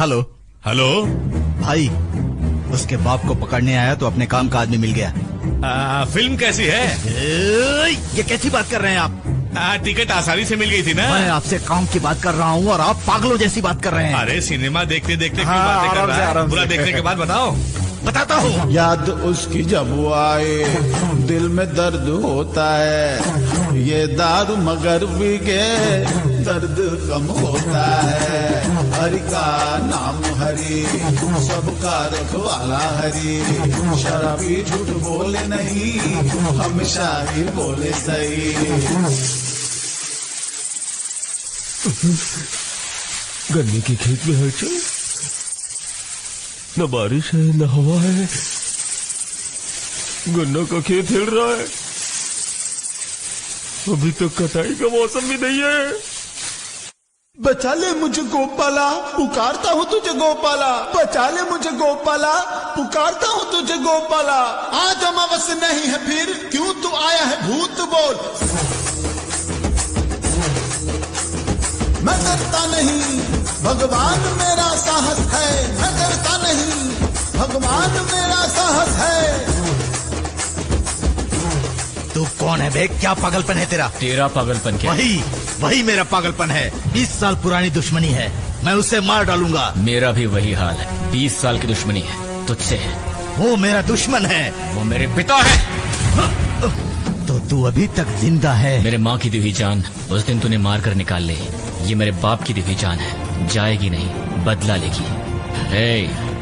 Hello hello भाई, उसके बाप को पकड़ने आया तो अपने काम का आदमी मिल गया। फिल्म कैसी है? ये कैसी बात कर रहे हैं आप? टिकट आसानी से मिल गई थी ना? मैं आपसे काम की बात कर रहा हूँ और आप पागलों जैसी बात कर रहे हैं। अरे सिनेमा देखते देखते हाँ, क्यों बातें कर आराम से, रहा है? आराम पूरा से। देखने के बाद बताओ। बताता हूँ। याद उसकी जब वो आए दिल में दर्द होता है, ये दारू मगर भी के दर्द कम होता है। हरि का नाम हरि, सबका रखवाला हरि, शराबी झूठ बोले नहीं, हमेशा ही बोले सही। गन्ने के खेत में हलचल, न बारिश है न हवा है, गन्ना का खेत हिल रहा है। अभी तक कटाई का मौसम भी नहीं है। बचा ले मुझे गोपाला, पुकारता हूँ तुझे गोपाला, बचा ले मुझे गोपाला, पुकारता हूँ तुझे गोपाला। आज अमावस नहीं है फिर क्यों तू आया है भूत बोल। मैं डरता नहीं, भगवान मेरा साहस है, मैं डरता नहीं, भगवान मेरा साहस है। तू कौन है बे? क्या पागलपन है तेरा? तेरा पागलपन क्या? वही मेरा पागलपन है। 20 साल पुरानी दुश्मनी है, मैं उसे मार डालूंगा। मेरा भी वही हाल है। 20 साल की दुश्मनी है तुझसे है। वो मेरा दुश्मन है। वो मेरे पिता है। तो तू अभी तक जिंदा है? मेरे माँ की दी हुई जान उस दिन तूने मार कर निकाल ली। ये मेरे बाप की दी हुई जान है, जाएगी नहीं, बदला लेगी।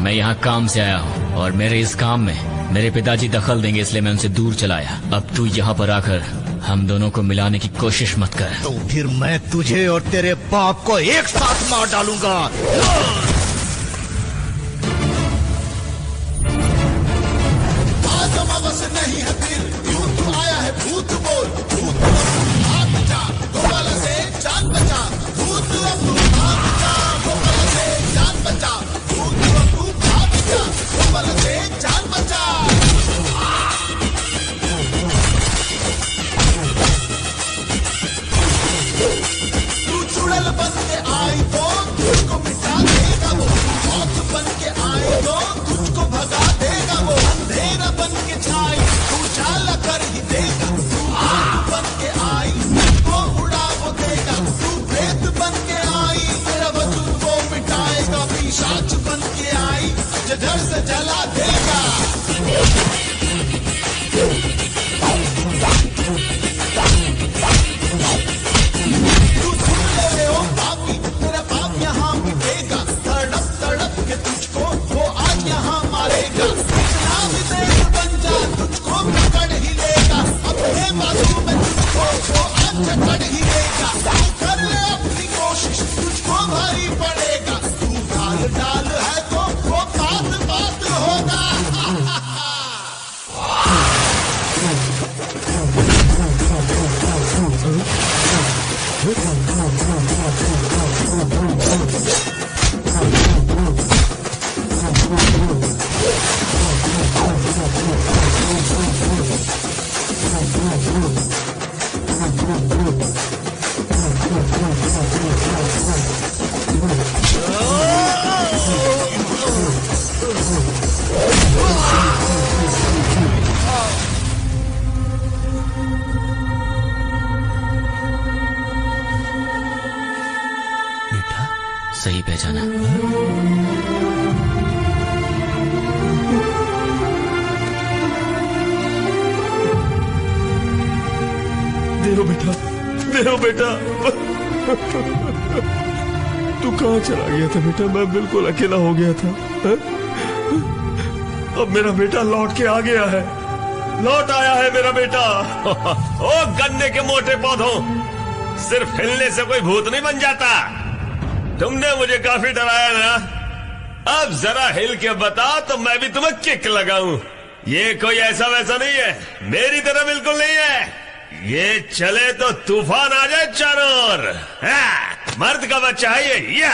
मैं यहाँ काम से आया हूँ और मेरे इस काम में मेरे पिताजी दखल देंगे, इसलिए मैं उनसे दूर चला आया। अब तू यहाँ पर आकर हम दोनों को मिलाने की कोशिश मत कर। तो फिर मैं तुझे और तेरे बाप को एक साथ मार डालूंगा। आज अमावस नहीं है फिर क्यों तू आया है भूत बोल। भूत भाग जा, गोपाला से जान बचा, भूत भाग जा, गोपाला से जान बचा, भूत भाग जा, गोपाला से जान बचा। तू चुड़ैल बन के आई तो तुझको मिटा देगा वो, मौत बन के आई तो तुझको भगा देगा वो, अंधेरा बन के छाई तू जाला कर ही देगा, तू आग बन के आई तुझको उड़ा वो देगा, तू प्रेत बन के आई तेरा वजूद वो मिटाएगा, पिशाच बन के आई जड़ से जला देगा। तू सुन ले ओ पापी, तेरा पाप यहाँ मिटेगा, तड़प तड़प के तुझको वो आज यहाँ मारेगा। कितना भी देर बन जा तुझको पकड़ ही लेगा, अपने बाजू में तुझको वो आज जकड़ ही लेगा। तू कर ले अपनी कोशिश तुझको भारी पड़ेगा, तू डाल डाल है तो वो बात बात होगा। बेटा, सही पहचाना। देहो बेटा, देहो बेटा। तू कहाँ चला गया था बेटा? मैं बिल्कुल अकेला हो गया था। है? अब मेरा बेटा लौट के आ गया है, लौट आया है मेरा बेटा। ओ गन्ने के मोटे पौधों, सिर्फ हिलने से कोई भूत नहीं बन जाता। तुमने मुझे काफी डराया ना, अब जरा हिल के बताओ तो मैं भी तुम्हें किक लगाऊं। ये कोई ऐसा वैसा नहीं है, मेरी तरह बिल्कुल नहीं है। ये चले तो तूफान आ जाए चारों ओर। मर्द का बच्चा है ये,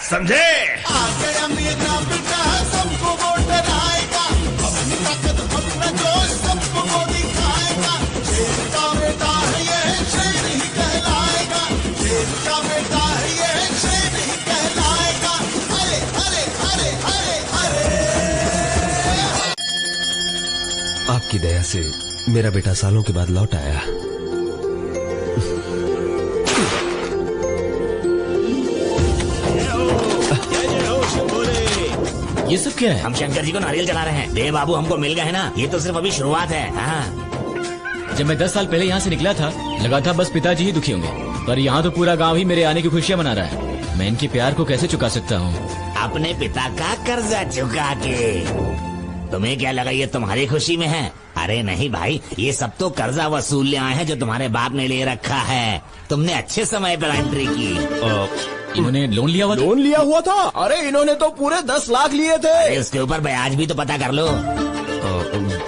समझे? आ गया मेरा बेटा सबको वो डराएगा, अपनी ताकत अपना जोश सबको वो दिखाएगा। शेर का बेटा है ये शेर ही कहलाएगा, शेर का बेटा है ये शेर ही कहलाएगा। अरे अरे आपकी दया से मेरा बेटा सालों के बाद लौट आया। ये सब क्या है? हम शंकर जी को नारियल चढ़ा रहे हैं। देव बाबू हमको मिल गए हैं ना, ये तो सिर्फ अभी शुरुआत है। हाँ। जब मैं 10 साल पहले यहाँ से निकला था लगा था बस पिताजी ही दुखी होंगे, पर यहाँ तो पूरा गांव ही मेरे आने की खुशियाँ मना रहा है। मैं इनके प्यार को कैसे चुका सकता हूँ? अपने पिता का कर्जा चुका के। तुम्हें क्या लगा ये तुम्हारी खुशी में है? अरे नहीं भाई, ये सब तो कर्जा वसूलने आए हैं जो तुम्हारे बाप ने ले रखा है। तुमने अच्छे समय पर एंट्री की। इन्होंने लोन लिया हुआ था? लोन लिया हुआ था? अरे इन्होंने तो पूरे 10 लाख लिए थे। अरे उसके ऊपर ब्याज भी तो पता कर लो।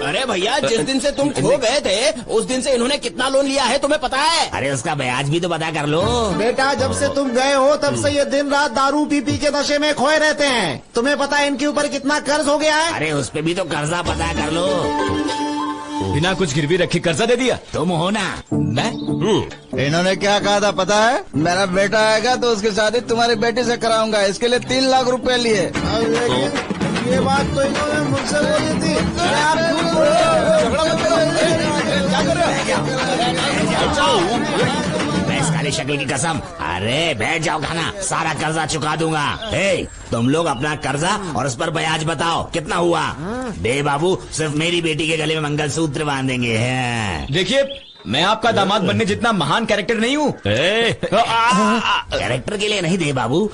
अरे भैया, जिस दिन से तुम खो गए थे उस दिन से इन्होंने कितना लोन लिया है तुम्हें पता है? अरे उसका ब्याज भी तो पता कर लो। बेटा, जब से तुम गए हो तब से ये दिन रात दारू पी पी के नशे में खोए रहते हैं। तुम्हें पता है इनके ऊपर कितना कर्ज हो गया है? अरे उस पे भी तो कर्जा पता कर लो। बिना कुछ गिरवी रखे कर्जा दे दिया? तुम हो ना? मैं? इन्होंने क्या कहा था पता है? मेरा बेटा आएगा तो उसकी शादी तुम्हारी बेटी से कराऊंगा, इसके लिए 3 लाख रुपए लिए। अब लेकिन ये बात तो इन्होंने मुझसे बोली थी। अरे आप झूठ बोल मैं इस काली शक्ल की कसम। अरे बैठ जाओ खाना, सारा कर्जा चुका दूंगा। हे, तुम लोग अपना कर्जा और उस पर ब्याज बताओ कितना हुआ। बे बाबू सिर्फ मेरी बेटी के गले में मंगलसूत्र बांधेंगे। देखिए, मैं आपका दामाद बनने जितना महान कैरेक्टर नहीं हूँ। कैरेक्टर के लिए नहीं दे बाबू,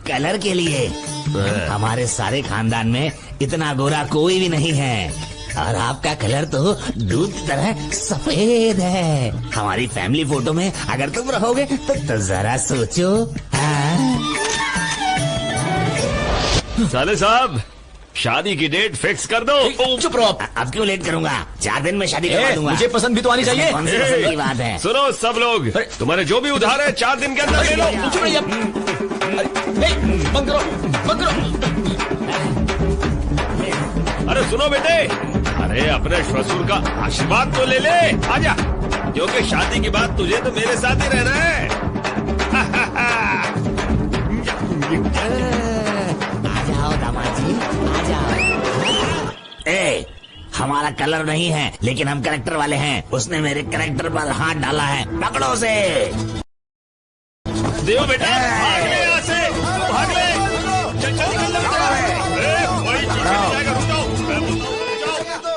कलर के लिए। हमारे सारे खानदान में इतना गोरा कोई भी नहीं है और आपका कलर तो दूध की तरह सफेद है। हमारी फैमिली फोटो में अगर तुम रहोगे तो जरा सोचो। साले साहब, शादी की डेट फिक्स कर दो। चुप रहो आप। अब क्यों लेट करूंगा? 4 दिन में शादी करवा दूंगा। मुझे पसंद भी तो आनी चाहिए। कौन सी पसंद की बात है? सुनो सब लोग, तुम्हारे जो भी उधार है 4 दिन के अंदर ले लो। चुप रहिए आप। नहीं, बंद करो, बंद करो। अरे सुनो बेटे, अरे अपने ससुर का आशीर्वाद तो ले ले। आजा, क्योंकि शादी के बाद तुझे तो मेरे साथ ही रहना है। आ जाओ दामाद जी, आ जाओ। ए, हमारा कलर नहीं है लेकिन हम करेक्टर वाले हैं। उसने मेरे करेक्टर पर हाथ डाला है, पकड़ो उसे। देव बेटा, भाग ले यहाँ से, भाग ले। चल चल निकल वही चीज़ जाएगा, रुक जाओ।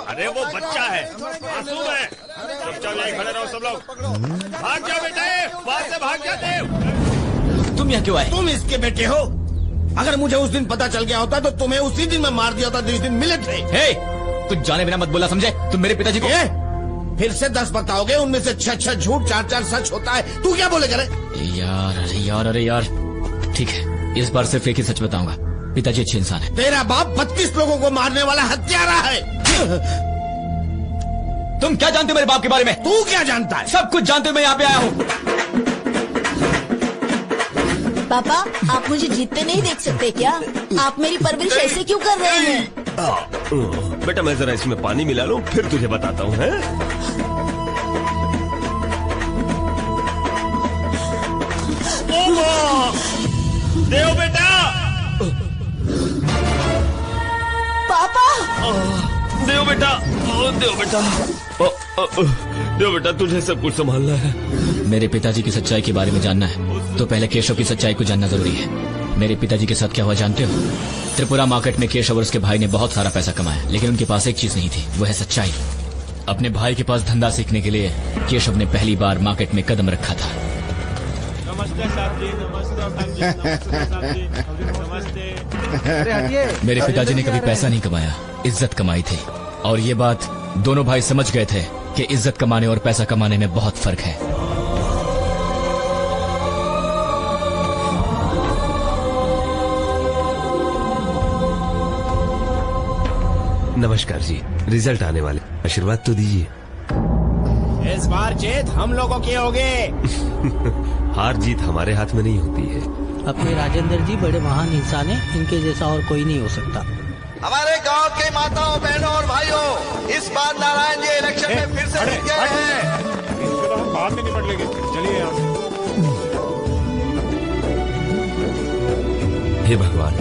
अरे वो बच्चा है, मासूम है। चुपचाप यहीं खड़े रहो सब लोग। भाग जाओ बेटे, वहाँ से भाग जा देव। तुम यहाँ क्यों आए? तुम इसके बेटे हो? अगर मुझे उस दिन पता चल गया होता तो तुम्हें उसी दिन में मार दिया होता जिस दिन मिले थे। हे, कुछ जाने बिना मत बोला, समझे? तुम मेरे पिताजी को फिर से 10 बताओगे, उनमें से 6 झूठ, 4 सच होता है। तू क्या बोलेगा रे? यार, अरे यार, अरे यार, ठीक है, इस बार सिर्फ एक ही सच बताऊंगा। पिताजी अच्छे इंसान है। तेरा बाप 32 लोगों को मारने वाला हत्यारा है। तुम क्या जानते हो मेरे बाप के बारे में? तू क्या जानता है? सब कुछ जानते हो, मैं यहाँ पे आया हूँ। पापा, आप मुझे जीतते नहीं देख सकते क्या? आप मेरी परवरिश ऐसे क्यों कर रहे हैं? बेटा मैं जरा इसमें पानी मिला लूं, फिर तुझे बताता हूँ। है देव बेटा, पापा, देव बेटा, देव बेटा, देव बेटा, तुझे सब कुछ संभालना है। मेरे पिताजी की सच्चाई के बारे में जानना है तो पहले केशव की सच्चाई को जानना जरूरी है। मेरे पिताजी के साथ क्या हुआ जानते हो? त्रिपुरा मार्केट में केशव और उसके भाई ने बहुत सारा पैसा कमाया, लेकिन उनके पास एक चीज नहीं थी, वो है सच्चाई। अपने भाई के पास धंधा सीखने के लिए केशव ने पहली बार मार्केट में कदम रखा था। नमस्ते साहब जी, नमस्ते मेरे पिताजी ने कभी पैसा नहीं कमाया, इज्जत कमाई थी, और ये बात दोनों भाई समझ गए थे कि इज्जत कमाने और पैसा कमाने में बहुत फर्क है। नमस्कार जी, रिजल्ट आने वाले, आशीर्वाद तो दीजिए। इस बार जीत हम लोगों की होगी। हार जीत हमारे हाथ में नहीं होती है। अपने राजेंद्र जी बड़े महान इंसान हैं, इनके जैसा और कोई नहीं हो सकता। हमारे गांव के माताओं, बहनों और भाइयों, इस बार नारायण जी इलेक्शन में फिर से जीत गए हैं। इसके तो हम बाद में निपट लेंगे। चलिए यहाँ से। हे भगवान,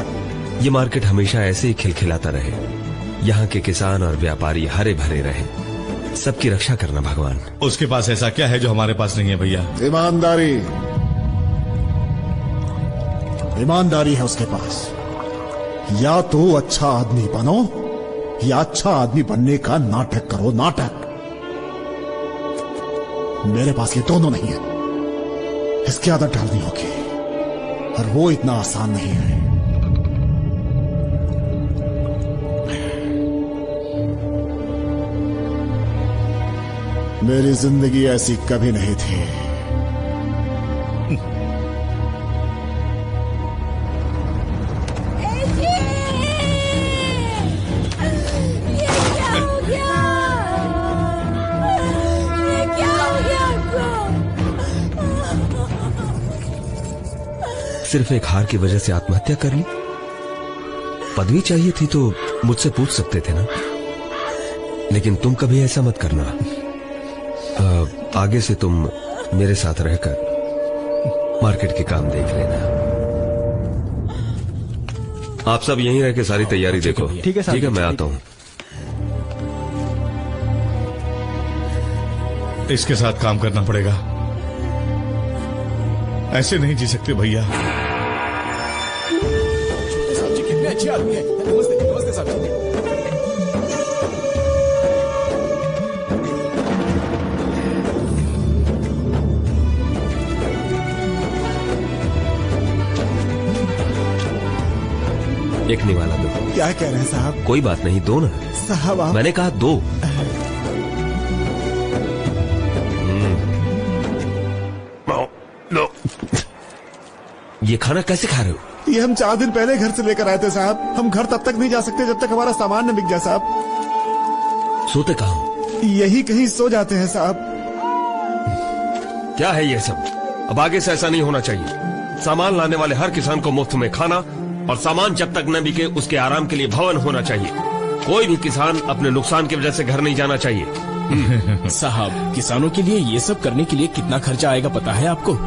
ये मार्केट हमेशा ऐसे ही खिलखिलाता रहे। यहाँ के किसान और व्यापारी हरे भरे रहे, सबकी रक्षा करना भगवान। उसके पास ऐसा क्या है जो हमारे पास नहीं है भैया? ईमानदारी, ईमानदारी है उसके पास। या तो अच्छा आदमी बनो या अच्छा आदमी बनने का नाटक करो, नाटक। मेरे पास ये दोनों नहीं है। इसकी आदत डालनी होगी और वो इतना आसान नहीं है। मेरी जिंदगी ऐसी कभी नहीं थी। सिर्फ एक हार की वजह से आत्महत्या कर ली? पदवी चाहिए थी तो मुझसे पूछ सकते थे ना, लेकिन तुम कभी ऐसा मत करना। आगे से तुम मेरे साथ रहकर मार्केट के काम देख लेना। आप सब यहीं रह के सारी तैयारी देखो। ठीक है, मैं आता हूँ। इसके साथ काम करना पड़ेगा, ऐसे नहीं जी सकते भैया। साहब जी कितने अच्छे आदमी हैं। नमस्ते, नमस्ते साहब जी। एक निवाला दो। क्या कह रहे हैं साहब? कोई बात नहीं, दो ना साहब। आप मैंने कहा दो। लो। ये खाना कैसे खा रहे हो? ये हम 4 दिन पहले घर से लेकर आए थे साहब। हम घर तब तक नहीं जा सकते जब तक हमारा सामान न बिक जाए साहब। सोते कहाँ हो? यही कहीं सो जाते हैं साहब। क्या है ये सब? अब आगे से ऐसा नहीं होना चाहिए। सामान लाने वाले हर किसान को मुफ्त में खाना और सामान जब तक न बिके उसके आराम के लिए भवन होना चाहिए। कोई भी किसान अपने नुकसान की वजह से घर नहीं जाना चाहिए। साहब, किसानों के लिए ये सब करने के लिए कितना खर्चा आएगा पता है आपको?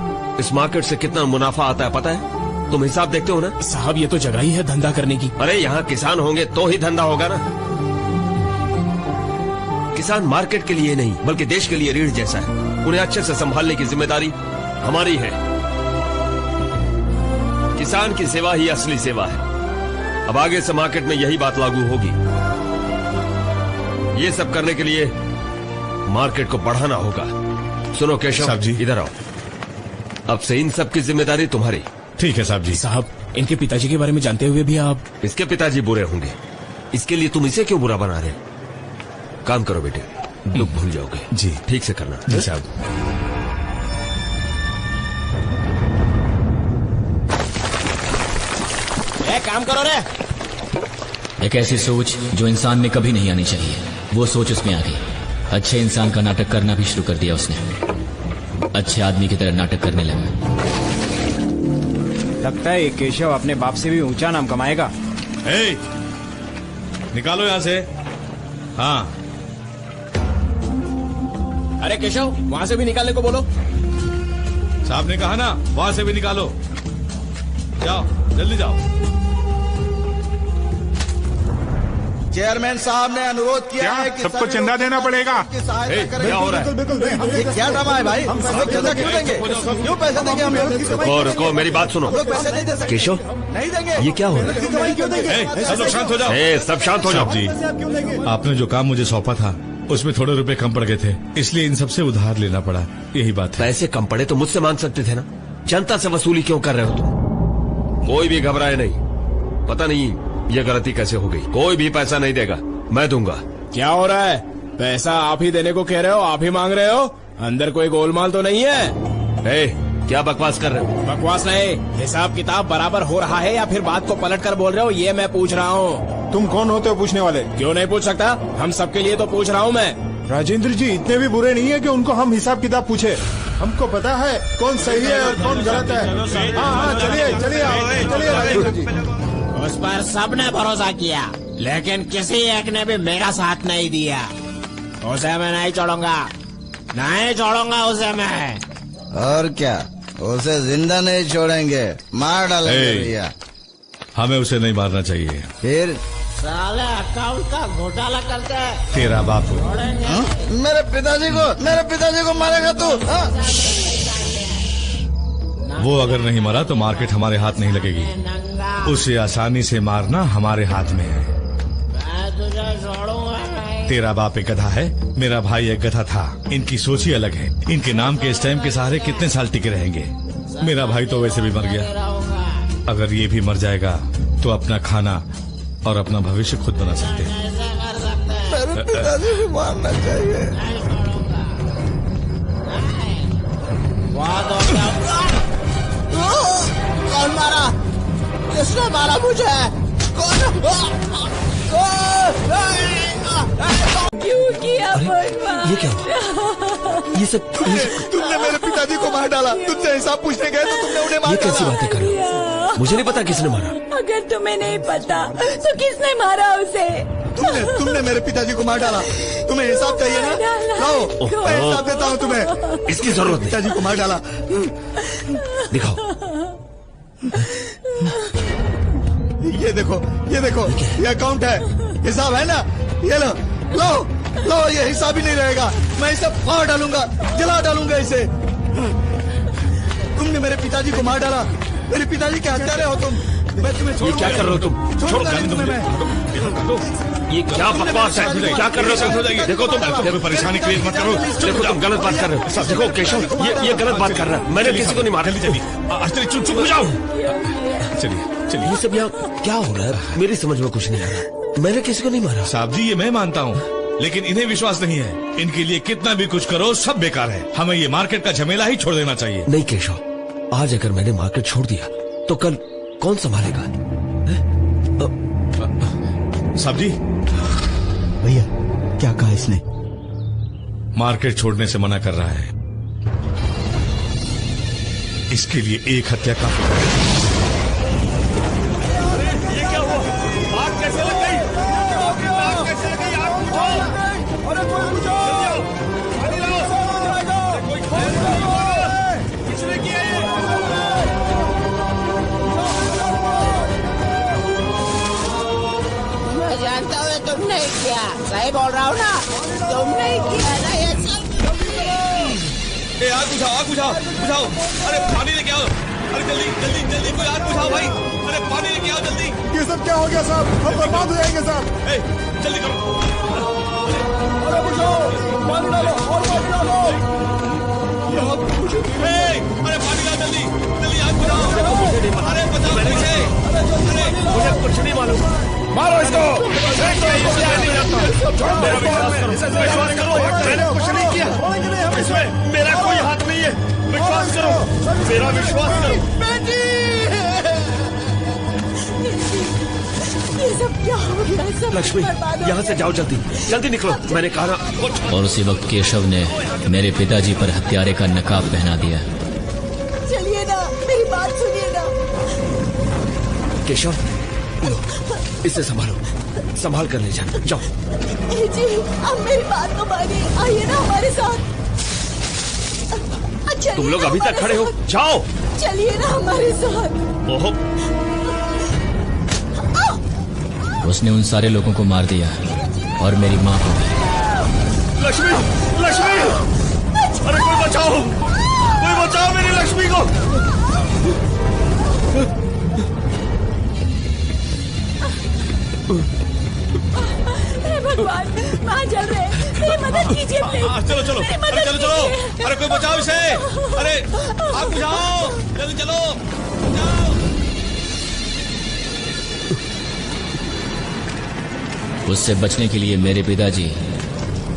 इस मार्केट से कितना मुनाफा आता है पता है? तुम हिसाब देखते हो ना? साहब, ये तो जगह ही है धंधा करने की। अरे यहाँ किसान होंगे तो ही धंधा होगा ना। किसान मार्केट के लिए नहीं बल्कि देश के लिए रीढ़ जैसा है। उन्हें अच्छे से संभालने की जिम्मेदारी हमारी है। किसान की सेवा ही असली सेवा है। अब आगे से मार्केट में यही बात लागू होगी। ये सब करने के लिए मार्केट को बढ़ाना होगा। सुनो केशव साहब जी, इधर आओ। अब से इन सब की जिम्मेदारी तुम्हारी। ठीक है साहब जी। साहब, इनके पिताजी के बारे में जानते हुए भी आप? इसके पिताजी बुरे होंगे, इसके लिए तुम इसे क्यों बुरा बना रहे? काम करो बेटे, दुख भूल जाओगे। जी ठीक से करना। जी साहब। काम करो रे। एक ऐसी सोच जो इंसान में कभी नहीं आनी चाहिए, वो सोच उसमें आ गई। अच्छे इंसान का नाटक करना भी शुरू कर दिया उसने। अच्छे आदमी की तरह नाटक करने लगा। लगता है ये केशव अपने बाप से भी ऊंचा नाम कमाएगा। निकालो यहाँ से। हाँ। अरे केशव, वहाँ से भी निकालने को बोलो। साहब ने कहा ना, वहाँ से भी निकालो। जाओ, जल्दी जाओ। चेयरमैन साहब ने अनुरोध किया है कि सबको चंदा देना पड़ेगा। क्या हो रहा है? ये क्या ड्रामा है भाई? हम लोग चंदा क्यों देंगे? क्यों पैसे देंगे हम लोग? रुको रुको, मेरी बात सुनो। लोग पैसे नहीं दे सकते। केशव, नहीं देंगे। ये क्या हो रहा है? कमाई क्यों देंगे? सब लोग शांत हो जाओ। सब शांत हो जाओ। जी, आपने जो काम मुझे सौंपा था उसमें थोड़े रुपए कम पड़ गए थे, इसलिए इन सबसे उधार लेना पड़ा। यही बात है। पैसे कम पड़े तो मुझसे मांग सकते थे ना। जनता से वसूली क्यों कर रहे हो तुम? कोई भी घबराए नहीं। पता नहीं ये गलती कैसे हो गई। कोई भी पैसा नहीं देगा, मैं दूंगा। क्या हो रहा है? पैसा आप ही देने को कह रहे हो, आप ही मांग रहे हो? अंदर कोई गोलमाल तो नहीं है? क्या बकवास कर रहे हो? बकवास नहीं, हिसाब किताब बराबर हो रहा है या फिर बात को पलट कर बोल रहे हो, ये मैं पूछ रहा हूँ। तुम कौन होते हो पूछने वाले? क्यों नहीं पूछ सकता? हम सबके लिए तो पूछ रहा हूँ मैं। राजेंद्र जी इतने भी बुरे नहीं है कि उनको हम हिसाब किताब पूछे। हमको पता है कौन सही है और कौन गलत है। हाँ, चलिए चलिए चलिए राजेंद्र जी। उस पर सबने भरोसा किया, लेकिन किसी एक ने भी मेरा साथ नहीं दिया। उसे मैं नहीं छोड़ूंगा, नहीं छोड़ूंगा उसे मैं। और क्या, उसे जिंदा नहीं छोड़ेंगे, मार डालेंगे भैया। हमें उसे नहीं मारना चाहिए। साले अकाउंट का घोटाला करते हैं। तेरा बाप मेरे पिताजी को मारेगा तू? वो अगर नहीं मरा तो मार्केट हमारे हाथ नहीं लगेगी। उसे आसानी से मारना हमारे हाथ में है। मैं तुझे छोड़ूंगा नहीं। तेरा बाप एक गधा है, मेरा भाई एक गधा था। इनकी सोच ही अलग है। इनके नाम के स्टैम्प के सहारे कितने साल टिके रहेंगे। मेरा भाई तो वैसे भी मर गया। अगर ये भी मर जाएगा तो अपना खाना और अपना भविष्य खुद बना सकते हैं। मेरे पिताजी को मारना चाहिए। कौन मारा? किसने मारा मुझे? क्यों किया ये क्या हुआ? ये सब तुमने मेरे पिताजी को मार डाला। तुमसे हिसाब पूछने गए तो तुमने उन्हें मार डाला। ये कैसी बातें कर रहे हो? मुझे नहीं पता किसने मारा। अगर तुम्हें नहीं पता तो किसने मारा उसे? तुमने मेरे पिताजी को मार डाला। तुम्हें हिसाब चाहिए ना? लाओ, मैं हिसाब देता हूँ तुम्हें। इसकी जरूरत नहीं। पिताजी को मार डाला। दिखाओ। ये देखो, ये अकाउंट है, हिसाब है ना? ये लो, ये हिसाब ही नहीं रहेगा। मैं इसे फाड़ डालूंगा, जला डालूंगा इसे। तुमने मेरे पिताजी को मार डाला। मेरे पिताजी के हत्यारे हो तुम। मैं तुम्हें ये क्या कर रहे हो तुम? छोड़ूंगा नहीं तुम्हें मैं। ये क्या बकवास है? क्या कर रहे हो तुम? देखो तुम कोई परेशानी क्रिएट मत करो। देखो तुम गलत बात कर रहे हो। देखो केशव, ये गलत बात कर रहा है। मैंने किसी को नहीं मारा। चलिए चुप हो जाओ। चलिए ये सब यहाँ क्या हो रहा है? मेरी समझ में कुछ नहीं आ रहा। मैंने किसी को नहीं मारा। साहब जी, ये मैं मानता हूँ, लेकिन इन्हें विश्वास नहीं है। इनके लिए कितना भी कुछ करो सब बेकार है। हमें ये मार्केट का झमेला ही छोड़ देना चाहिए। नहीं केशव, आज अगर मैंने मार्केट छोड़ दिया तो कल कौन संभालेगा? साहब जी, भैया क्या कहा इसने? मार्केट छोड़ने से मना कर रहा है। इसके लिए एक हत्या काफी है। ये क्या हुआ? आग कैसे लग गई? आग कैसे लग गई? आग बुझाओ! अरे कोई बुझाओ! पानी लाओ! कोई किसने किया ये? मैं जानता हूँ तुम नहीं किया। सही बोल रहा हूँ ना? तुम नहीं किया ना ये सब। आग बुझाओ। अरे पानी लेके आओ। अरे जल्दी कोई आग बुझाओ भाई। अरे पानी लेके आओ जल्दी। ये सब क्या हो गया साहब? हम बर्बाद हो जाएंगे साहब। जल्दी करो। अरे बुझाओ, पानी डालो और पानी डालो। अरे पानी डालो जल्दी आग बुझाओ। अरे बचाओ मुझे। मुझे कुछ नहीं मालूम। मारो इसको। विश्वास करो, मैंने कुछ नहीं किया। इसमें मेरा कोई हाथ नहीं है। विश्वास करो, मेरा विश्वास करो। ये सब क्या हो गया? सब लक्ष्मी, बर्बाद हो यहाँ से गया। जाओ जल्दी निकलो। मैंने कहा ना। और उसी वक्त केशव ने मेरे पिताजी पर हत्यारे का नकाब पहना दिया। चलिए ना, मेरी बात सुनिए ना। केशव, लो, इसे संभाल कर ले जाना। जाओ। जी, आप मेरी बात तो मानिए। आइए ना हमारे साथ। चलिए तुम लोग ना अभी तक हमारे खड़े हो? साथ। जाओ। चलिए ना हमारे साथ। ओहो, उसने उन सारे लोगों को मार दिया और मेरी माँ को भी। लक्ष्मी! अरे कोई बचाओ मेरी लक्ष्मी को! हे भगवान, माँ जल रहे हैं। मेरी मदद कीजिए प्लीज। चलो। मेरी मदद अरे चलो। कीजिए। अरे कोई बचाओ इसे। अरे आग बुझाओ जल्दी चलो। उससे बचने के लिए मेरे पिताजी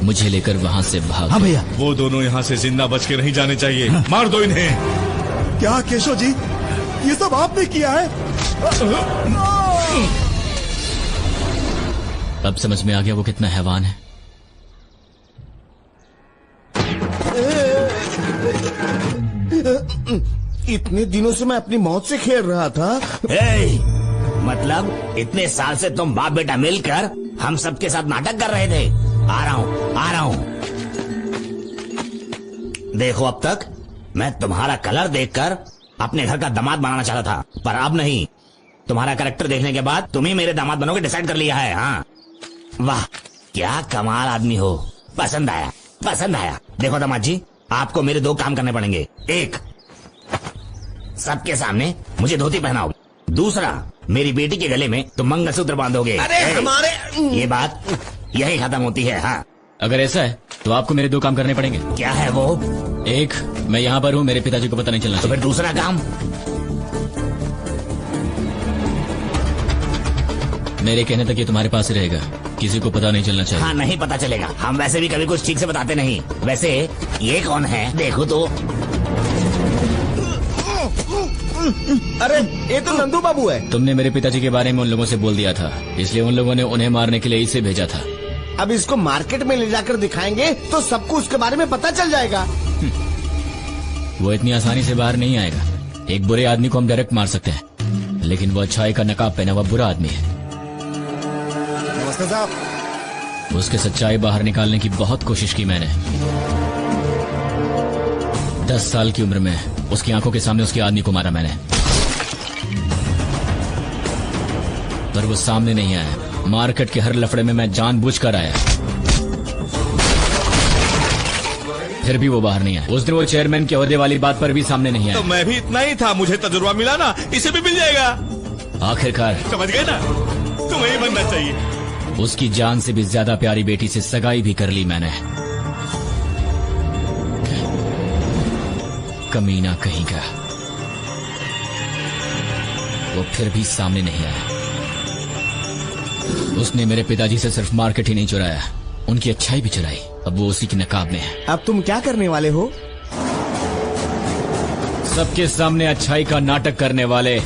मुझे लेकर वहाँ से भाग। हाँ भैया। वो दोनों यहाँ से जिंदा बच के नहीं जाने चाहिए। मार दो इन्हें। क्या केशव जी, ये सब आपने किया है? अब समझ में आ गया वो कितना हैवान है। इतने दिनों से मैं अपनी मौत से खेल रहा था। मतलब इतने साल से तुम बाप बेटा मिलकर हम सबके साथ नाटक कर रहे थे। आ रहा हूँ। देखो, अब तक मैं तुम्हारा कलर देखकर अपने घर का दामाद बनाना चाहता था, पर अब नहीं। तुम्हारा कैरेक्टर देखने के बाद तुम ही मेरे दामाद बनोगे डिसाइड कर लिया है। हाँ, वाह क्या कमाल आदमी हो, पसंद आया पसंद आया। देखो दामाद जी, आपको मेरे 2 काम करने पड़ेंगे। एक, सबके सामने मुझे धोती पहनाओगे। दूसरा, मेरी बेटी के गले में तुम मंगलसूत्र बांधोगे। अरे हमारे ये बात यही खत्म होती है। हाँ, अगर ऐसा है तो आपको मेरे 2 काम करने पड़ेंगे। क्या है वो? एक, मैं यहाँ पर हूँ, मेरे पिताजी को पता नहीं चलना तो चाहिए। फिर दूसरा काम? मेरे कहने तक ये तुम्हारे पास ही रहेगा, किसी को पता नहीं चलना चाहिए। हाँ, नहीं पता चलेगा। हम वैसे भी कभी कुछ ठीक से बताते नहीं। वैसे ये कौन है देखो तो। अरे ये तो नंदू बाबू है। तुमने मेरे पिताजी के बारे में उन लोगों से बोल दिया था, इसलिए उन लोगों ने उन्हें मारने के लिए इसे भेजा था। अब इसको मार्केट में ले जाकर दिखाएंगे तो सबको उसके बारे में पता चल जाएगा। वो इतनी आसानी से बाहर नहीं आएगा। एक बुरे आदमी को हम डायरेक्ट मार सकते हैं, लेकिन वो अच्छाई का नकाब पहना हुआ बुरा आदमी है। नमस्ते साहब। उसके सच्चाई बाहर निकालने की बहुत कोशिश की मैंने। 10 साल की उम्र में उसकी आंखों के सामने उसके आदमी को मारा मैंने, पर वो सामने नहीं आया। मार्केट के हर लफड़े में मैं जानबूझकर आया, फिर भी वो बाहर नहीं आया। उस दिन वो चेयरमैन के ओहदे वाली बात पर भी सामने नहीं आया। तो मैं भी इतना ही था, मुझे तजुर्बा मिला ना, इसे भी मिल जाएगा। आखिरकार समझ गए ना, तुम्हें ही बनना चाहिए। उसकी जान से भी ज्यादा प्यारी बेटी से सगाई भी कर ली मैंने। कमीना कहीं का, वो फिर भी सामने नहीं आया। उसने मेरे पिताजी से सिर्फ मार्केट ही नहीं चुराया, उनकी अच्छाई भी चुराई। अब वो उसी की नकाब में है। अब तुम क्या करने वाले हो? सबके सामने अच्छाई का नाटक करने वाले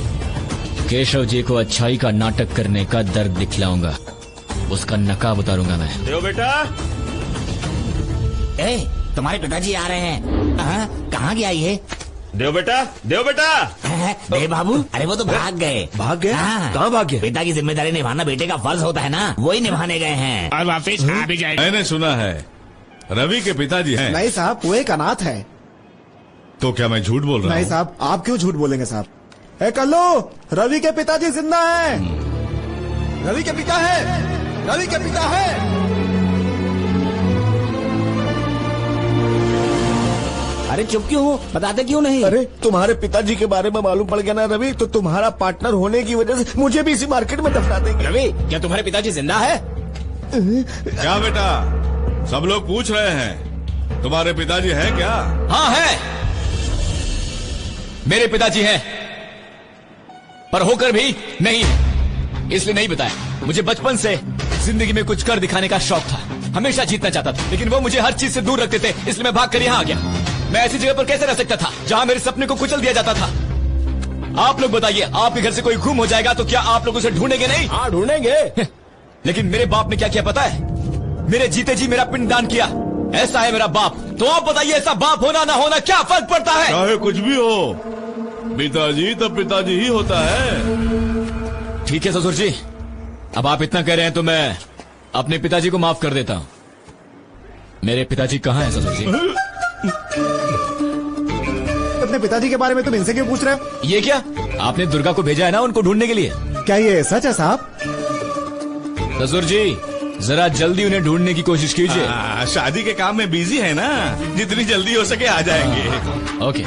केशव जी को अच्छाई का नाटक करने का दर्द दिखलाऊंगा। उसका नकाब उतारूंगा मैं। देव बेटा, ए, तुम्हारे पिताजी आ रहे हैं। कहाँ गया ये? देव बेटा, देव बेटा। देव बाबू, अरे वो तो भाग गए। भाग गए? हाँ। कहाँ भाग गए? पिता की जिम्मेदारी निभाना बेटे का फर्ज होता है ना, वही निभाने गए हैं। और वापिस आ भी जाएगा। मैंने सुना है रवि के पिताजी हैं। नहीं साहब, वो एक अनाथ है। तो क्या मैं झूठ बोल रहा हूँ? नहीं साहब, आप क्यों झूठ बोलेंगे साहब? ए कल्लू, रवि के पिताजी जिंदा हैं। रवि के पिता है, रवि के पिता है। अरे चुप क्यों हो, बताते क्यों नहीं? अरे तुम्हारे पिताजी के बारे में मालूम पड़ गया ना रवि, तो तुम्हारा पार्टनर होने की वजह से मुझे भी इसी मार्केट में दफना देंगे। रवि, क्या तुम्हारे पिताजी जिंदा है? क्या बेटा, सब लोग पूछ रहे हैं तुम्हारे पिताजी है क्या? हाँ है, मेरे पिताजी हैं, पर होकर भी नहीं है, इसलिए नहीं बताया। मुझे बचपन से जिंदगी में कुछ कर दिखाने का शौक था, हमेशा जीतना चाहता था, लेकिन वो मुझे हर चीज से दूर रखते थे, इसलिए मैं भाग कर यहाँ आ गया। मैं ऐसी जगह पर कैसे रह सकता था जहाँ मेरे सपने को कुचल दिया जाता था? आप लोग बताइए, आपके घर से कोई गुम हो जाएगा तो क्या आप लोग उसे ढूंढेंगे नहीं? हाँ ढूंढेंगे। लेकिन मेरे बाप ने क्या किया पता है? मेरे जीते जी मेरा पिंडदान किया। ऐसा है मेरा बाप। तो आप बताइए, ऐसा बाप होना ना होना क्या फर्क पड़ता है? चाहे कुछ भी हो, पिताजी तो पिताजी ही होता है। ठीक है ससुर जी, अब आप इतना कह रहे हैं तो मैं अपने पिताजी को माफ कर देता हूँ। मेरे पिताजी कहाँ हैं ससुर जी? अपने पिताजी के बारे में तुम इनसे क्यों पूछ रहे हो? ये क्या, आपने दुर्गा को भेजा है ना उनको ढूंढने के लिए? क्या ये सच है साहब? ससुर जी, जरा जल्दी उन्हें ढूंढने की कोशिश कीजिए। शादी के काम में बिजी है ना, जितनी जल्दी हो सके आ जाएंगे। ओके।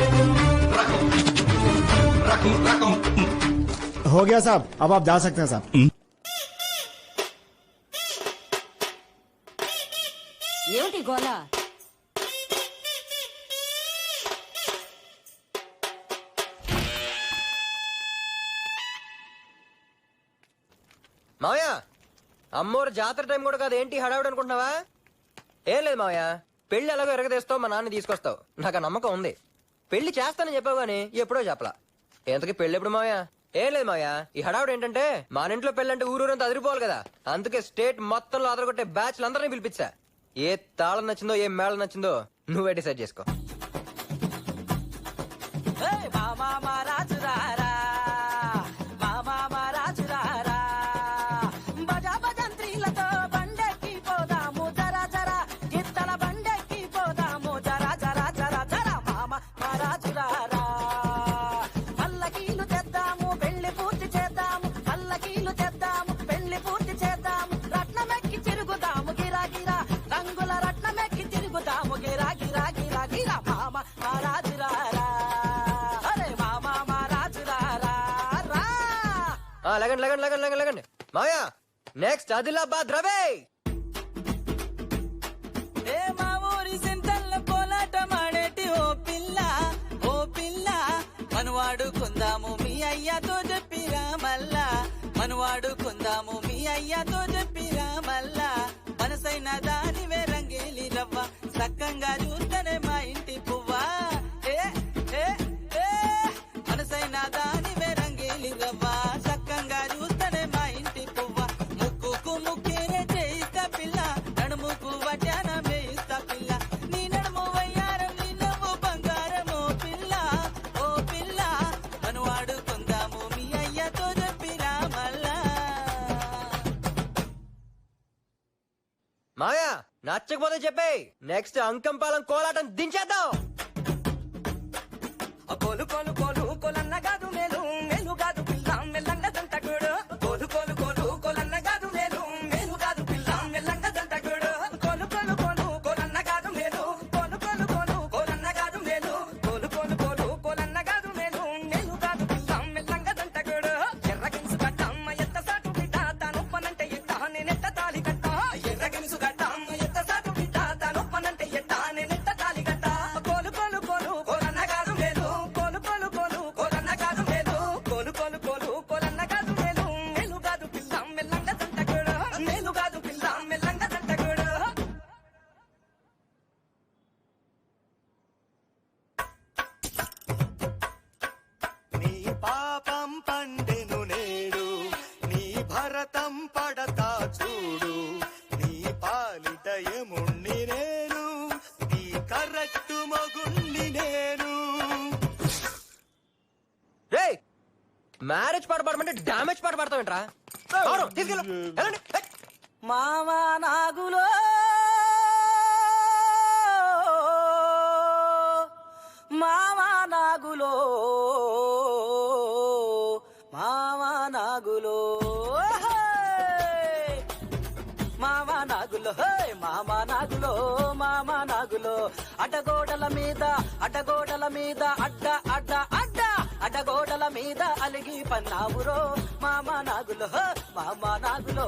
हो गया साहब, अब आप जा सकते हैं साहब। ఏమిటి గోలా? మావయ్య, అమ్మోరు జాతర టైం కూడా కాదు, ఏంటి హడావుడు అనుకుంటున్నావా? ఏం లేదు మావయ్య, పెళ్లి ఎలాగో ఎరగదీస్తావు, మా నాన్న తీసుకొస్తావు, నాకు ఆ నమ్మకం ఉంది. పెళ్లి చేస్తానని చెప్పావు గానీ ఎప్పుడో చెప్పలా. ఎంతకీ పెళ్లి ఎప్పుడు మావయ్య? ఏం లేదు మావయ్య, ఈ హడావుడు ఏంటంటే మన ఇంట్లో పెళ్ళంటే ఊరూరంతా అదిరిపోవాలి కదా, అందుకే స్టేట్ మొత్తంలో అదరగొట్టే బ్యాచ్లు అందరినీ పిలిపించా. ఏ తాళం నచ్చిందో ఏ మేళం నచ్చిందో నువ్వే డిసైడ్ చేసుకో. పల్లకీలు తెద్దాము, పెళ్లి పూర్తి చేద్దాము. లగండి లగండి లగండి లగండి లగండి మావయ్య నెక్స్ట్ ఆదిలాబాద్ రవే. ఏ మా ఊరి సింతల్ల పోలాట మాడేటి ఓ పిల్ల మనవాడుకుందాము మీ అయ్యతో చెప్పిరా మల్లా మనవాడుకుందాము మీ అయ్యతో చెప్పిరా మల్లా మనసైన దానివే రంగేలి రవ్వ సక్కంగా చూస్తేనే మా ఇంటి పువ్వా ఏ ఏ ఏ మనసైన దానివే రంగేలి రవ్వ సక్కంగా చూస్తేనే మా ఇంటి పువ్వా ముక్కుకు ముక్కేనే చేయిస్తా పిల్ల నడుముకు వడ్డానమే ఇస్తా పిల్ల నీ నడుము వయ్యారం నీ నవ్వు బంగారము పిల్ల ఓ పిల్ల మనవాడుకుందాము మీ అయ్యతో చెప్పిరా మల్లా. మావయ్య నచ్చకపోతే చెప్పే నెక్స్ట్ అంకంపాలెం కోలాటం దించేద్దాం. కోలు కోలు కోలు కోలన్న కాదు మేలు మేలు కాదు పిల్ల మెల్లంగ దంటకుడు కోలు కోలు కోలు కోలన్న కాదు మేలు మేలు కాదు పిల్ల మెల్లంగ దంటకుడు కోలు కోలు కోలు కోలన్న కాదు మేలు కోలు కోలు కోలు కోలన్న కాదు మేలు కోలు కోలు కోలు కోలన్న కాదు మేలు మేలు కాదు పిల్ల మెల్లంగ దంటకుడు ఎర్రగిన్సు గడ్డమ్మ ఎత్త సాటు బిడ్డ తానొప్పనంటే ఎట్ట నేనెట్ట తాలి కట్ట ఎర్రగిన్సు గడ్డమ్మ ఎత్త సాటు బిడ్డ తానొప్పనంటే ఎట్ట నేనెట్ట తాలి కట్ట కోలు కోలు కోలు కోలన్న కాదు మేలు కోలు కోలు కోలు కోలన్న కాదు మేలు కోలు కోలు కోలు కోలన్న కాదు మేలు మేలు కాదు పిల్ల మెల్లంగ దంటకుడు మేలు కాదు పిల్ల మెల్లంగ దంటకుడు. నీ పాపం పండెను నేడు నీ భరతం పడతా చూడు నీ పాలిట ఎముణ్ణి నేను నీ కరెక్టు మగుణ్ణి నేను. రే మ్యారేజ్ పాట పాడమంటే డామేజ్ పాట పాడతావేంట్రా? తీసుకెళ్ళు వెళ్ళండి. మామా నాగులో మామా నాగులో మామా నాగులో మామా నాగులో మామా నాగులో మామా నాగులో అడ్డగోడల మీద అడ్డగోడల మీద అడ్డ అడ్డ అడ్డ అడ్డగోడల మీద అలిగి పన్నావురో మామా నాగులో మామా నాగులో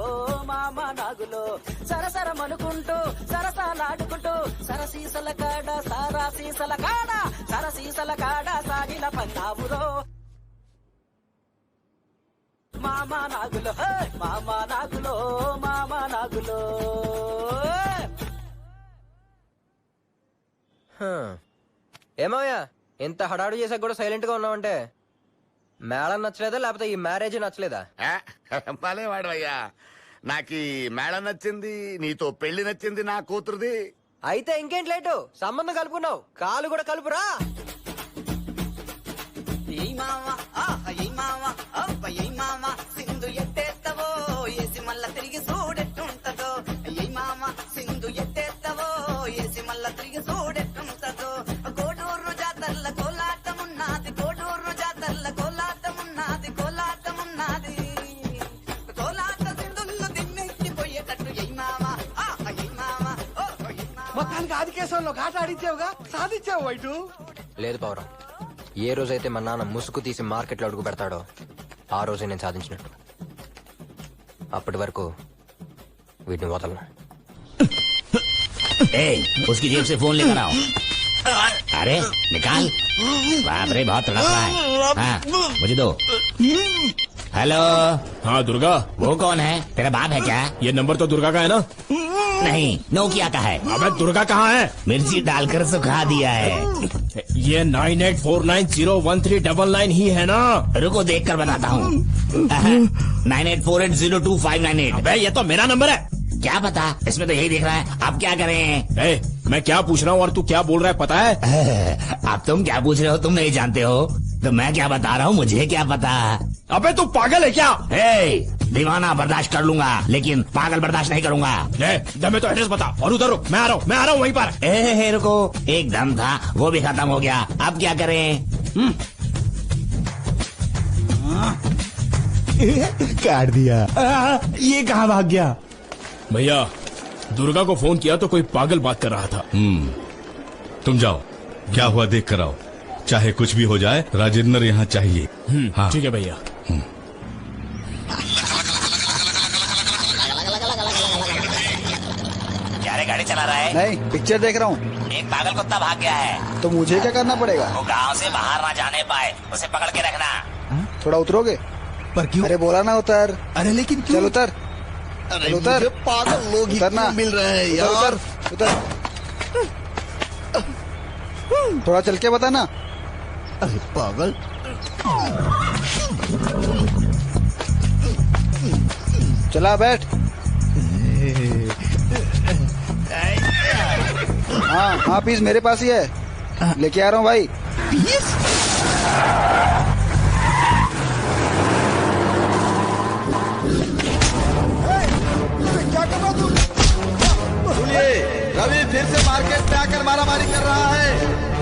మామా నాగులో సరసరమనుకుంటూ సరసాలాడుకుంటూ సరసీసల కాడ సారా సీసల కాడ సరసీసల కాడ సాగిల పన్నావురో మామా నాగులో మామా నాగులో మామా నాగులో. ఏమయ్యా ఎంత హడాడు చేసాక కూడా సైలెంట్ గా ఉన్నావంటే మేళం నచ్చలేదా లేకపోతే ఈ మ్యారేజ్ నచ్చలేదా? భలే వాడవయ్యా, నాకు ఈ మేళం నచ్చింది, నీతో పెళ్లి నచ్చింది, నా కూతురుది. అయితే ఇంకేంటి లేటు, సంబంధం కలుపుకున్నావు, కాలు కూడా కలుపురా. ఏ మావా ఏ మావా ఏ మావా సింధు ఎత్తేస్తావో ఏసి మళ్ళా తిరిగి చూడెట్టుంటదో ఏ మావా సింధు ఎత్తేస్తావో ఏసి మళ్ళా తిరిగి చూడెట్టుంటదో కోడూరు జాతర్ల కోలాటమున్నది కోడూరు జాతర్ల కోలాటమున్నది కోలాటమున్నది కోలాట సింధుల్లో దిమ్మెత్తిపోయేటట్టు ఏ మావా ఏ మావా మొత్తానికి ఆది కేశంలో ఆట ఆడించావుగా, సాధించావు వైటు. లేదు పౌరం, ఏ రోజైతే మా నాన్న ముసుగు తీసి మార్కెట్లో అడుగు పెడతాడో ఆ రోజే నేను సాధించినట్టు. అప్పటి వరకు వీటిని వదలను. उसकी जेब से फोन लेकर आओ. अरे निकाल. बाप रे बहुत तड़प रहा है. हाँ मुझे दो. हेलो. हाँ दुर्गा. वो कौन है, तेरा बाप है क्या? ये नंबर तो दुर्गा का है ना? नहीं, नोकिया का है. अबे दुर्गा कहाँ है? मिर्ची डालकर सुखा दिया है. ये 9849013999 ही है ना? रुको देख कर बताता हूँ. 9848022598. अबे ये तो मेरा नंबर है. क्या पता, इसमें तो यही दिख रहा है. आप क्या करें? मैं क्या पूछ रहा हूँ और तू क्या बोल रहा है पता है? आप तुम क्या पूछ रहे हो, तुम नहीं जानते हो तो मैं क्या बता रहा हूँ, मुझे क्या पता. अबे तू पागल है क्या? दीवाना बर्दाश्त कर लूंगा लेकिन पागल बर्दाश्त नहीं करूंगा. दमे तो एड्रेस बता और उधर रुक, मैं आ रहा हूँ वहीं पर. रुको, एक दम था वो भी खत्म हो गया, अब क्या करें? काट दिया. ये कहाँ भाग गया? भैया दुर्गा को फोन किया तो कोई पागल बात कर रहा था. तुम जाओ, क्या हुआ देख कर आओ. चाहे कुछ भी हो जाए, राजेंद्र यहाँ चाहिए. हाँ ठीक है भैया. गाड़ी चला रहा है? नहीं, पिक्चर देख रहा हूँ। एक पागल कुत्ता भाग गया है। तो मुझे क्या करना पड़ेगा? वो गांव से बाहर ना जाने पाए, उसे पकड़ के रखना। थोड़ा उतरोगे? पर क्यों? अरे बोला ना उतर। अरे लेकिन क्यों? चल उतर। अरे उतर। मुझे पागल लोग ही उतरना। क्यों मिल रहे हैं यार? उतर, उतर। थोड़ा चल के बता ना। अरे पागल। चला बैठ। हाँ हाँ, पीस मेरे पास ही है, लेके आ रहा हूँ भाई। पीस? क्या कर रहा तू? सुनिए, रवि फिर से मार्केट में आकर मारामारी कर रहा है।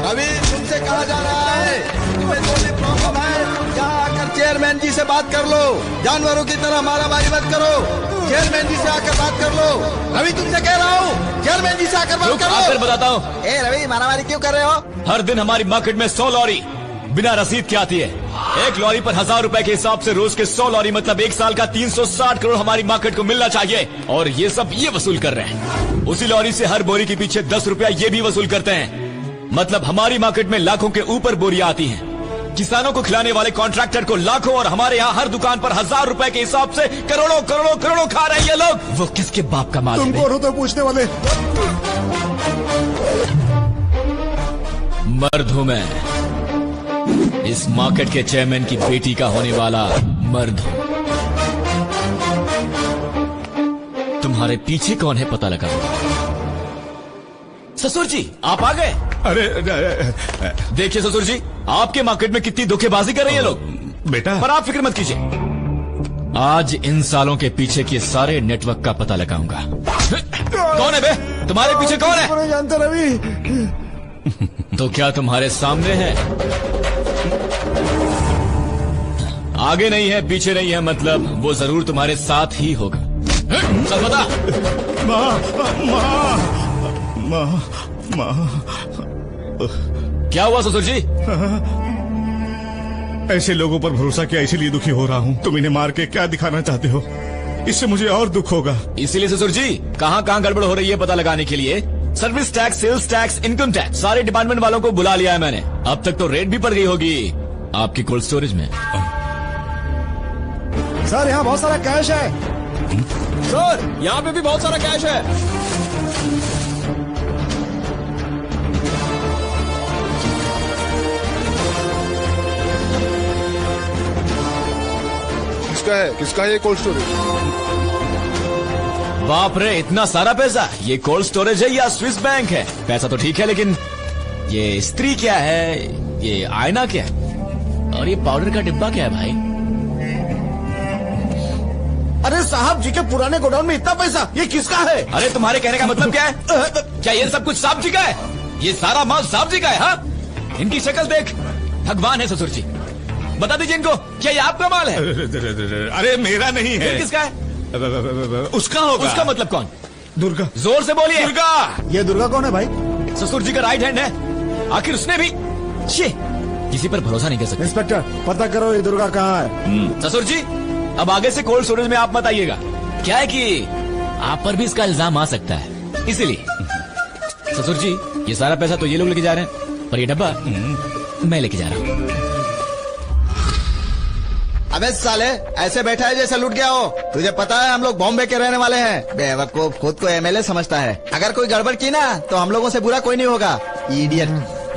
रवि, तुमसे कहा जा रहा है, तुम्हें जो भी प्रॉब्लम है यहाँ आकर चेयरमैन जी से बात कर लो। जानवरों की तरह मारामारी मत करो, चेयरमैन जी से आकर बात कर लो। रवि, तुमसे कह रहा हूँ, चेयरमैन जी से आकर बात कर लो। आकर बताता हूँ। ए रवि, मारामारी क्यों कर रहे हो? हर दिन हमारी मार्केट में 100 लॉरी बिना रसीद के आती है। एक लॉरी पर 1000 रुपए के हिसाब से रोज के 100 लॉरी मतलब एक साल का 360 करोड़ हमारी मार्केट को मिलना चाहिए, और ये सब ये वसूल कर रहे हैं। उसी लॉरी से हर बोरी के पीछे 10 रुपया ये भी वसूल करते हैं। मतलब हमारी मार्केट में लाखों के ऊपर बोरियां आती हैं। किसानों को खिलाने वाले कॉन्ट्रैक्टर को लाखों, और हमारे यहाँ हर दुकान पर 1000 रुपए के हिसाब से करोड़ों करोड़ों करोड़ों खा रहे हैं ये लोग। वो किसके बाप का माल है? तुम कौन हो तो पूछने वाले? मर्द हूं मैं, इस मार्केट के चेयरमैन की बेटी का होने वाला मर्द हूं। तुम्हारे पीछे कौन है पता लगा? ससुर जी, आप आ गए? अरे देखिए ससुर जी, आपके मार्केट में कितनी धोखेबाजी कर रही है लोग। बेटा, पर आप फिक्र मत कीजिए, आज इन सालों के पीछे के सारे नेटवर्क का पता लगाऊंगा। कौन है बे? तुम्हारे पीछे कौन है? नहीं जानते रवि। तो क्या तुम्हारे सामने है? आगे नहीं है, पीछे नहीं है, मतलब वो जरूर तुम्हारे साथ ही होगा। चल बता। माँ, क्या हुआ ससुर जी? ऐसे लोगों पर भरोसा किया, इसीलिए दुखी हो रहा हूँ। तुम इन्हें मार के क्या दिखाना चाहते हो? इससे मुझे और दुख होगा। इसीलिए ससुर जी, कहाँ कहाँ गड़बड़ हो रही है पता लगाने के लिए service tax, sales tax, income tax, सारे डिपार्टमेंट वालों को बुला लिया है मैंने। अब तक तो रेट भी पड़ गई होगी आपकी कोल्ड स्टोरेज में। सर, यहाँ बहुत सारा कैश है। सर, यहाँ पे भी बहुत सारा कैश है। किसका है ये कोल्ड स्टोरेज? बाप रे, इतना सारा पैसा! ये कोल्ड स्टोरेज है या स्विस बैंक है? पैसा तो ठीक है, लेकिन ये इस्त्री क्या है, ये आईना क्या है, और ये पाउडर का डिब्बा क्या है भाई? अरे साहब जी के पुराने गोडाउन में इतना पैसा, ये किसका है? अरे तुम्हारे कहने का मतलब क्या है? क्या ये सब कुछ साहब जी का है? ये सारा माल साहब जी का है? हाँ, इनकी शक्ल देख, भगवान है ससुर जी। बता दीजिए इनको, क्या ये आपका माल है? अरे मेरा नहीं है। फिर किसका है? उसका होगा। उसका मतलब कौन? दुर्गा। जोर से बोलिए। दुर्गा। ये दुर्गा कौन है भाई? ससुर जी का राइट हैंड है। आखिर उसने भी किसी पर भरोसा नहीं कर सकते। इंस्पेक्टर, पता करो ये दुर्गा कहाँ है। ससुर जी, अब आगे से कोल्ड स्टोरेज में आप मत आइएगा। क्या है कि आप पर भी इसका इल्जाम आ सकता है, इसीलिए। ससुर जी, ये सारा पैसा तो ये लोग लेके जा रहे हैं, पर ये डब्बा मैं लेके जा रहा हूँ। अबे साले, ऐसे बैठा है जैसे लुट गया हो। तुझे पता है हम लोग बॉम्बे के रहने वाले हैं। बेवकूफ, खुद को एमएलए समझता है। अगर कोई गड़बड़ की ना तो हम लोगों से बुरा कोई नहीं होगा। इडियट।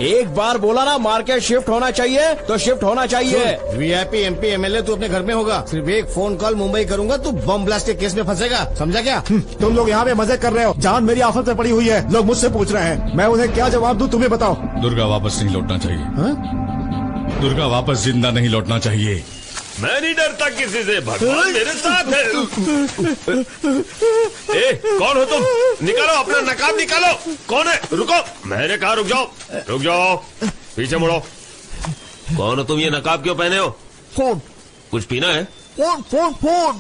एक बार बोला ना मार्केट शिफ्ट होना चाहिए तो शिफ्ट होना चाहिए। वीआईपी एमपी एमएलए तू अपने घर में होगा। सिर्फ एक फोन कॉल मुंबई करूंगा तू बम ब्लास्ट के केस में फंसेगा, समझा क्या? तुम लोग यहाँ पे मजे कर रहे हो, जान मेरी आफत में पड़ी हुई है। लोग मुझसे पूछ रहे हैं, मैं उन्हें क्या जवाब दूं, तुम्हें बताओ। दुर्गा वापस नहीं लौटना चाहिए। हा? दुर्गा वापस जिंदा नहीं लौटना चाहिए। मैं नहीं डरता किसी से, भगवान मेरे साथ है। ए, कौन हो तुम? निकालो अपना नकाब निकालो। कौन है? रुको, मैंने कहा रुक जाओ। रुक जाओ, पीछे मुड़ो। कौन हो तुम? ये नकाब क्यों पहने हो? फोन। कुछ पीना है? Phone phone phone.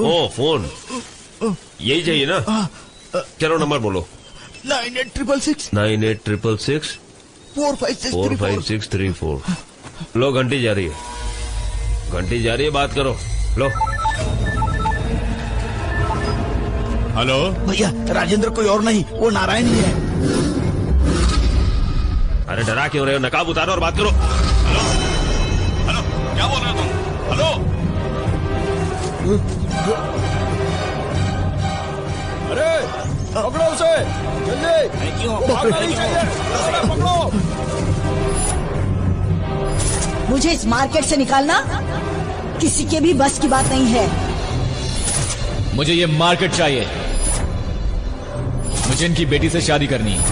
ओ फोन, यही चाहिए ना? चलो नंबर बोलो। 9866 9866 45634। लो, घंटी जा रही है, घंटी जा रही है, बात करो। लो। हेलो भैया राजेंद्र कोई और नहीं, वो नारायण ही है। अरे डरा क्यों रहे हो? नकाब उतारो और बात करो। हेलो हेलो, क्या बोल रहे हो तुम? हेलो अरे पकड़ो उसे जल्दी। क्यों भागना नहीं चाहिए, पकड़ो। मुझे इस मार्केट से निकालना किसी के भी बस की बात नहीं है। मुझे ये मार्केट चाहिए। मुझे इनकी बेटी से शादी करनी है।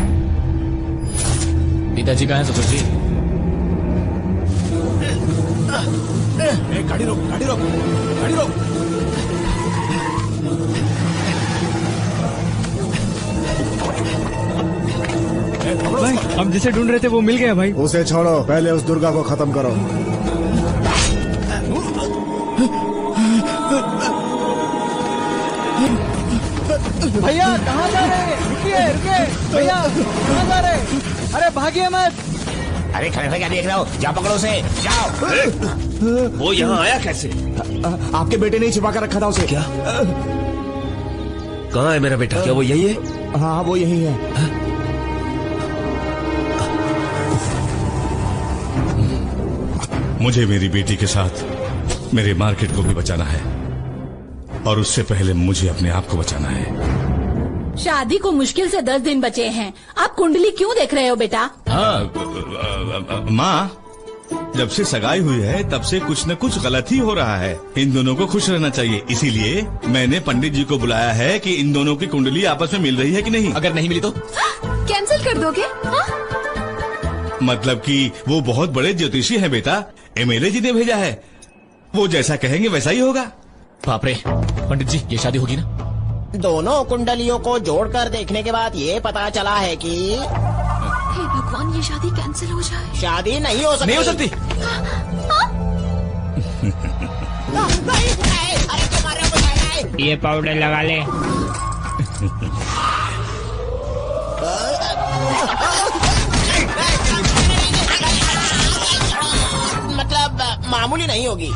पिताजी कहाँ हैं ससुर जी? गाड़ी रोक, गाड़ी रोक, गाड़ी रोक। भाई हम जिसे ढूंढ रहे थे वो मिल गया भाई। उसे छोड़ो, पहले उस दुर्गा को खत्म करो। भैया कहाँ जा रहे हैं? रुकिए रुकिए भैया, कहाँ जा रहे हैं? अरे भागिए मत। अरे खड़े क्या देख रहे हो? जाओ पकड़ो उसे, जाओ। वो यहाँ आया कैसे? आपके बेटे ने छिपा कर रखा था उसे। क्या? कहाँ है मेरा बेटा? क्या वो यही है? हाँ वो यही है। मुझे मेरी बेटी के साथ मेरे मार्केट को भी बचाना है, और उससे पहले मुझे अपने आप को बचाना है। शादी को मुश्किल से 10 दिन बचे हैं। आप कुंडली क्यों देख रहे हो बेटा? माँ, जब से सगाई हुई है तब से कुछ न कुछ गलत ही हो रहा है। इन दोनों को खुश रहना चाहिए, इसीलिए मैंने पंडित जी को बुलाया है कि इन दोनों की कुंडली आपस में मिल रही है कि नहीं। अगर नहीं मिली तो कैंसिल कर दोगे? मतलब कि वो बहुत बड़े ज्योतिषी हैं बेटा, एमएलए जी ने भेजा है। वो जैसा कहेंगे वैसा ही होगा। बाप रे, पंडित जी ये शादी होगी ना? दोनों कुंडलियों को जोड़कर देखने के बाद ये पता चला है कि हे भगवान, ये शादी कैंसिल हो जाए। शादी नहीं हो सकती। नहीं हो सकती। अरे तुम्हारे ऊपर ये पाउडर लगा ले। मतलब मामूली नहीं होगी।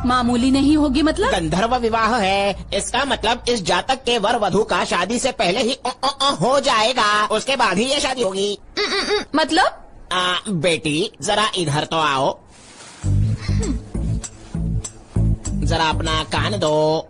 मामूली नहीं होगी मतलब? गंधर्व विवाह है, इसका मतलब इस जातक के वर वधु का शादी से पहले ही हो जाएगा, उसके बाद ही ये शादी होगी। मतलब? बेटी जरा इधर तो आओ, जरा अपना कान दो।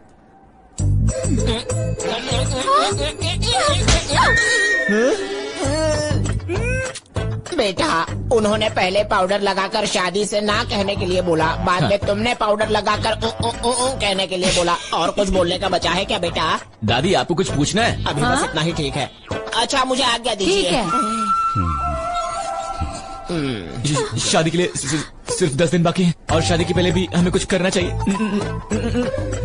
बेटा, उन्होंने पहले पाउडर लगाकर शादी से ना कहने के लिए बोला, बाद में तुमने पाउडर लगाकर कहने के लिए बोला। और कुछ बोलने का बचा है क्या बेटा? दादी आपको कुछ पूछना है? अभी बस इतना ही ठीक है। अच्छा मुझे आज्ञा दीजिए। शादी के लिए सिर्फ 10 दिन बाकी हैं, और शादी के पहले भी हमें कुछ करना चाहिए।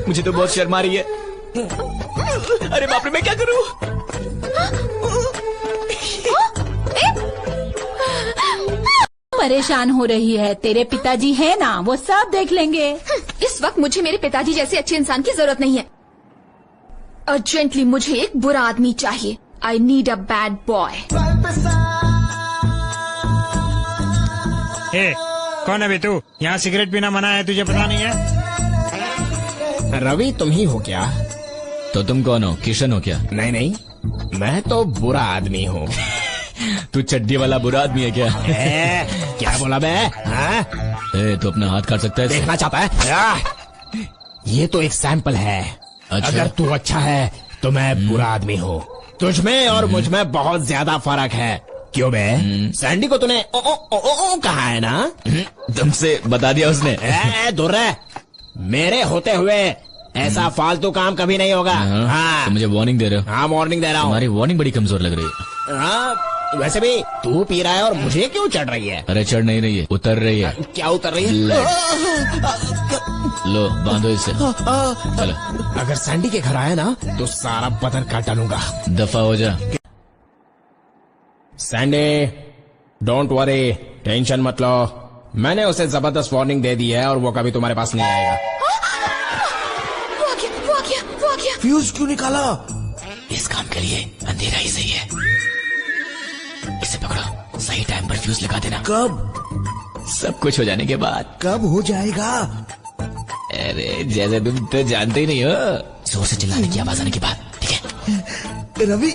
मुझे तो बहुत शर्म आ रही है। अरे बाप रे, मैं क्या करूं? परेशान हो रही है, तेरे पिताजी है ना, वो सब देख लेंगे। इस वक्त मुझे मेरे पिताजी जैसे अच्छे इंसान की जरूरत नहीं है। अर्जेंटली मुझे एक बुरा आदमी चाहिए। I need a bad boy. कौन है बे तू? यहाँ सिगरेट पीना मना है, तुझे पता नहीं है? रवि तुम ही हो क्या? तो तुम कौन हो? किशन हो क्या? नहीं नहीं, मैं तो बुरा आदमी हूँ। तू चड्डी वाला बुरा आदमी है क्या? क्या बोला मैं? तो अपना हाथ काट सकता है? देखना चाहता है? ये तो एक सैंपल है। अच्छा? अगर तू अच्छा है तो मैं बुरा आदमी हूँ। तुझ में और मुझ में बहुत ज्यादा फर्क है। क्यों बे? सैंडी को तूने कहा है ना? तुमसे बता दिया उसने। दूर रह, मेरे होते हुए ऐसा फालतू काम कभी नहीं होगा। तो मुझे वार्निंग दे रहे हो? हाँ वार्निंग दे रहा हूँ। तुम्हारी वार्निंग बड़ी कमजोर लग रही है। हाँ वैसे भी तू पी रहा है और मुझे क्यों चढ़ रही है? अरे चढ़ नहीं रही है, उतर रही है। क्या उतर रही है? लो बांधो इसे, चलो। अगर सैंडी के घर आया ना तो सारा बदन काट डालूंगा। दफा हो जा। सैंडी डोंट वरी, टेंशन मत लो। मैंने उसे जबरदस्त वार्निंग दे दी है और वो कभी तुम्हारे पास नहीं आएगा। वो आ गया। फ्यूज क्यों निकाला? इस काम के लिए अंधेरा ही सही है। इसे पकड़ो, सही टाइम पर फ्यूज लगा देना। कब? सब कुछ हो जाने के बाद। कब हो जाएगा? अरे जैसे तुम तो जानते ही नहीं हो। जोर से चिल्लाने की आवाज आने के बाद, ठीक है? Ravi,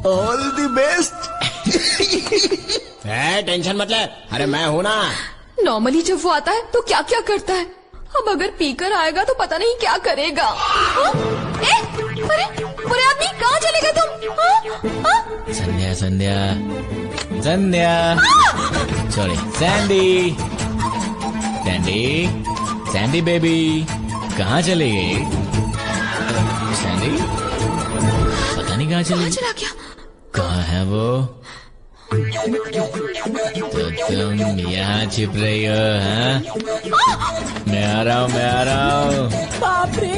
all the best. Tension मत ले, अरे मैं हूं ना। नॉर्मली जब वो आता है तो क्या क्या करता है, अब अगर पीकर आएगा तो पता नहीं क्या करेगा। हाँ? अरे बुरे आदमी, कहाँ चले गए तुम? हाँ? हाँ? Sandhya Sandhya Sandhya, sorry Sandy, Sandy Sandy baby, कहाँ चली गई सैंडी? पता नहीं कहाँ चली, चला गया। कहाँ है वो? तो तुम यहाँ छिप रही हो? हाँ, मैं आ रहा हूँ, मैं आ रहा हूँ। बाप रे,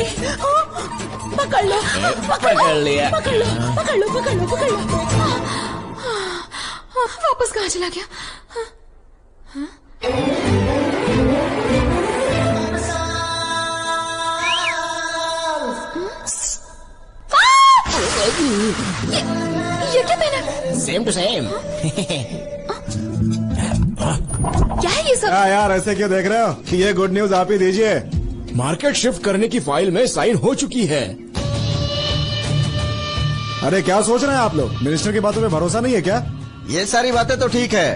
पकड़ लो, पकड़ लिया। पकड़ लो, पकड़ लो, पकड़ लो, पकड़ लो। वापस कहाँ चला गया? ये क्या पहना? Same to same. क्या है ये सब? यार ऐसे क्यों देख रहे हो? ये गुड न्यूज आप ही दीजिए। मार्केट शिफ्ट करने की फाइल में साइन हो चुकी है। अरे क्या सोच रहे हैं आप लोग? मिनिस्टर की बातों पे भरोसा नहीं है क्या? ये सारी बातें तो ठीक है,